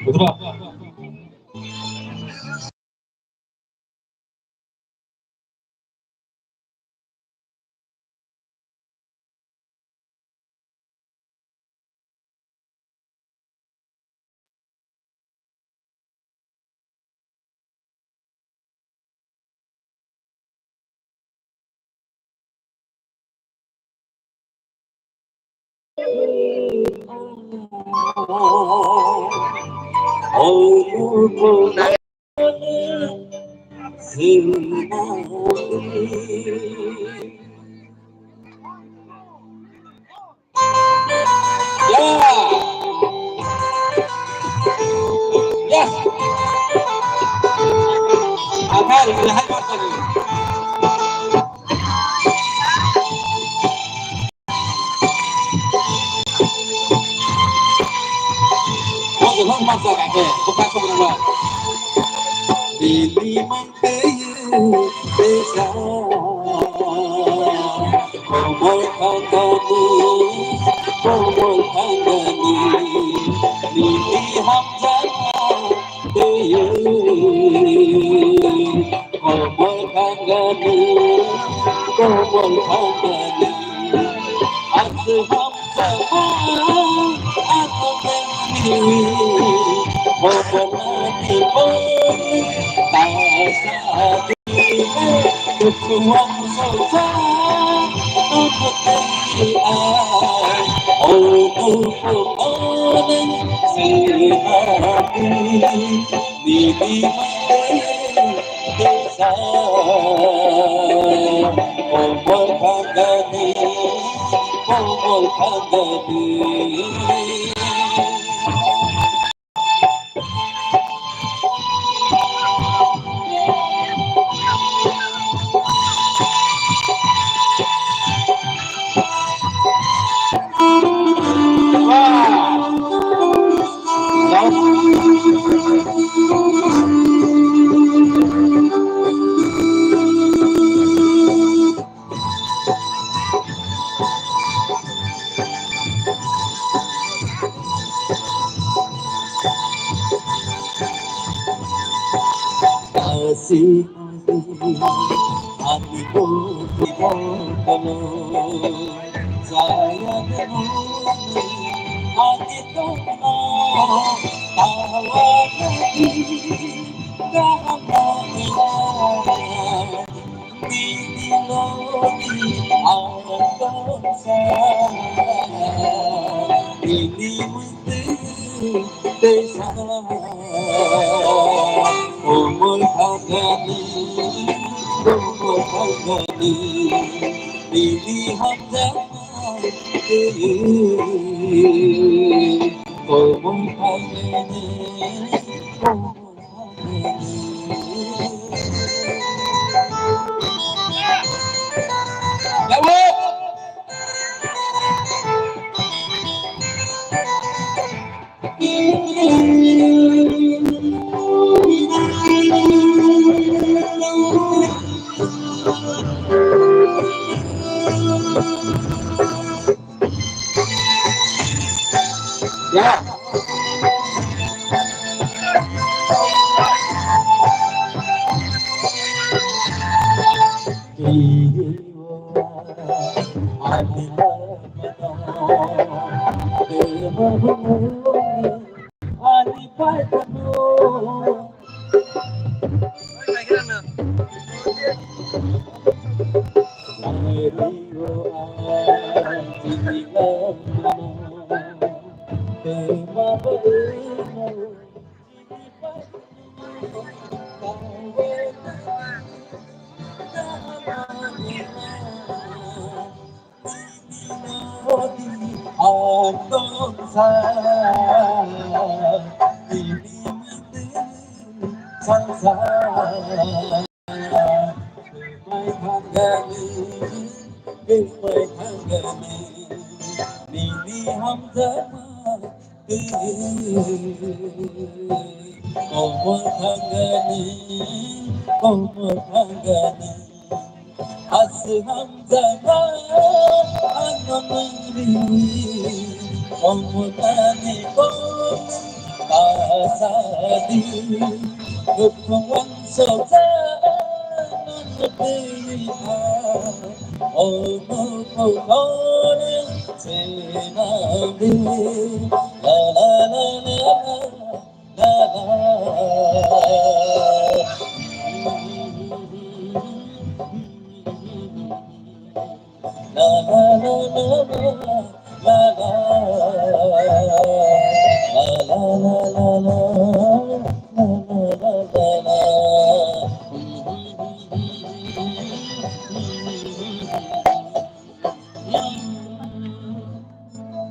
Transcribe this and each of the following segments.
Betul. Yes, akan lihat tadi. Mau dengar masa kakek, bukan sebenarnya. Ini mengkayu desa, memulkan kamu, memulkan kami. Ini hamzah kayu, memulkan kami, memulkan kami. Aku hamzah aku kami, memulkan kami. Ketuang saja untuk kalian, untuk pengen sehati di desa, Kompol Kagani, Kompol Kagani. Kasih hatiku dibongkar, saya dengar hatiku tawa lagi dalam hatinya di lagi alam ini mesti desa umur hagani dilihat zaman umur hagani ya. asadi Dukungan sejalan pilihan Oh mukone senabi La la la la la la la la la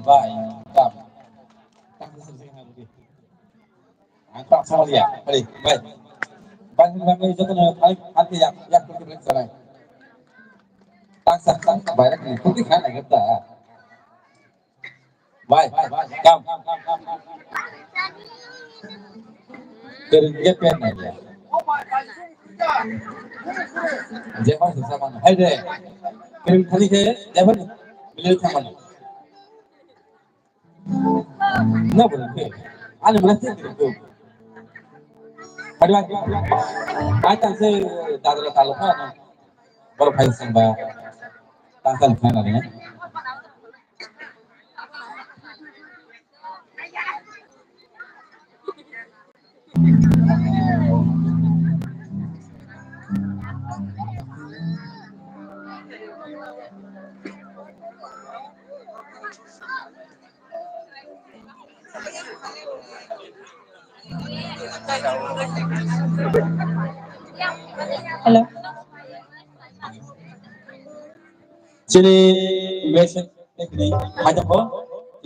Baik, angkat sama dia. Baik, baik. Bang itu kan hati yang berkesan. Tak bayar ni, putih kan lagi tak. Baik, kam. Kerja pen aja. Jangan susah mana. Hai deh. Kerja kali ke, jangan beli sama. Nah boleh. Ane masih tu. Kadang kadang saya dalam kalau kan baru paling sembah tangsan kan ada ni. Hello. Jadi biasa ni ada apa?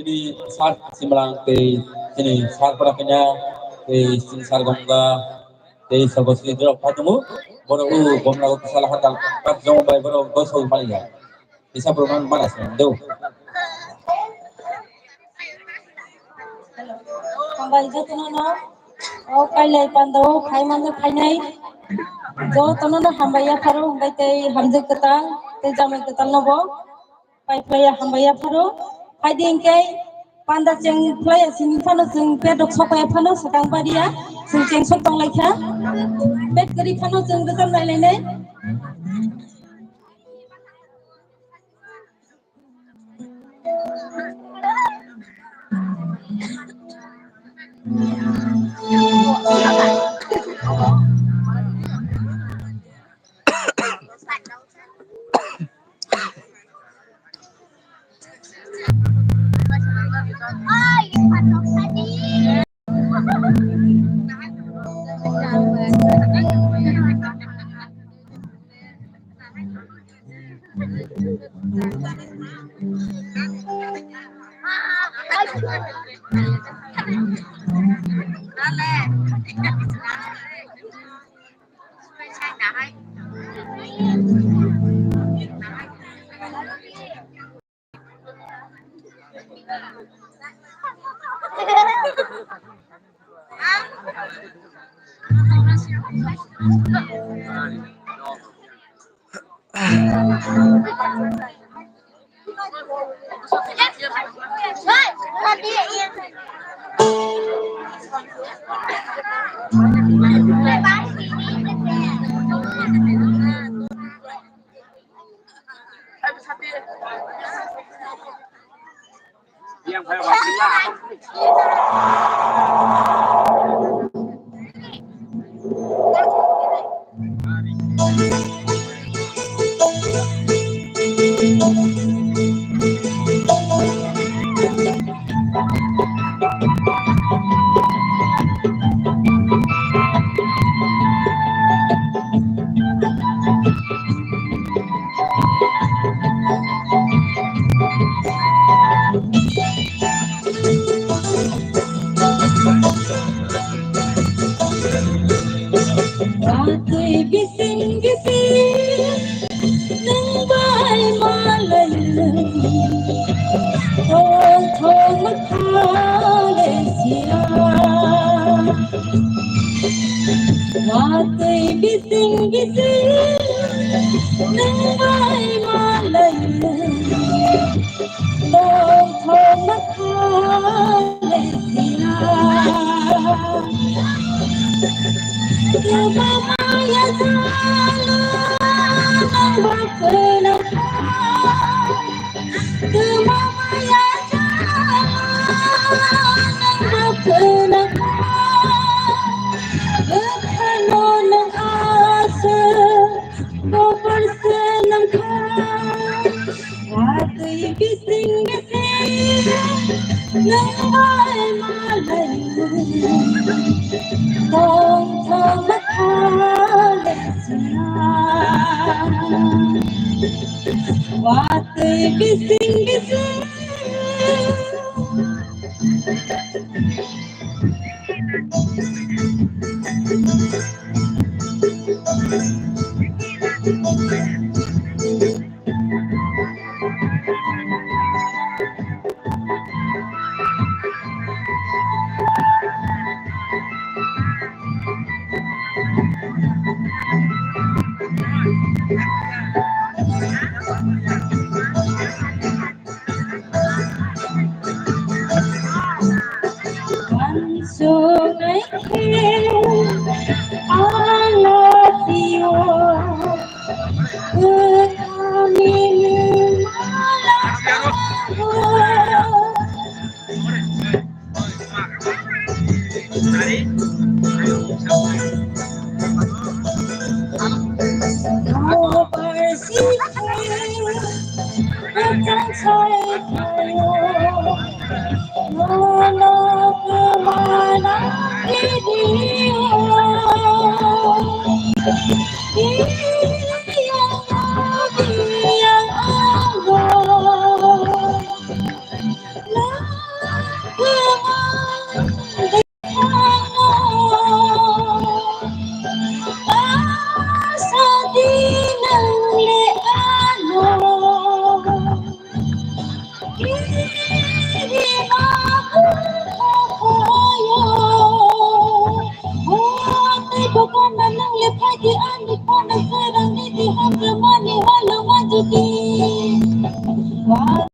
Jadi saat simbalang ke jadi saat perapnya ke sar gangga ke sabasi drop hatamu baru bomla ko kesalahan dal pat jom bay baru gosol baliya. Isa perumahan malas do. Hambal jo tono no. Oh kailai pando khai mando khai nai. Jo tono no hambaya pharo hambai tei hamje ketal tei jamai ketal no bo. Pai playa hambaya pharo. Hai dingkai panda ceng playa sing phano ceng pedok sokaya phano sakang badia sing ceng sok tong laikha. Bet keri phano ceng bezam lai lai nei. Ratui bising bising nang bay malay thong thong Malaysia. Ratui bising bising nang bay malay thong thong Malaysia. nang mai malayu tong tong makhale sina wate bising bising one sungai I love you Wow,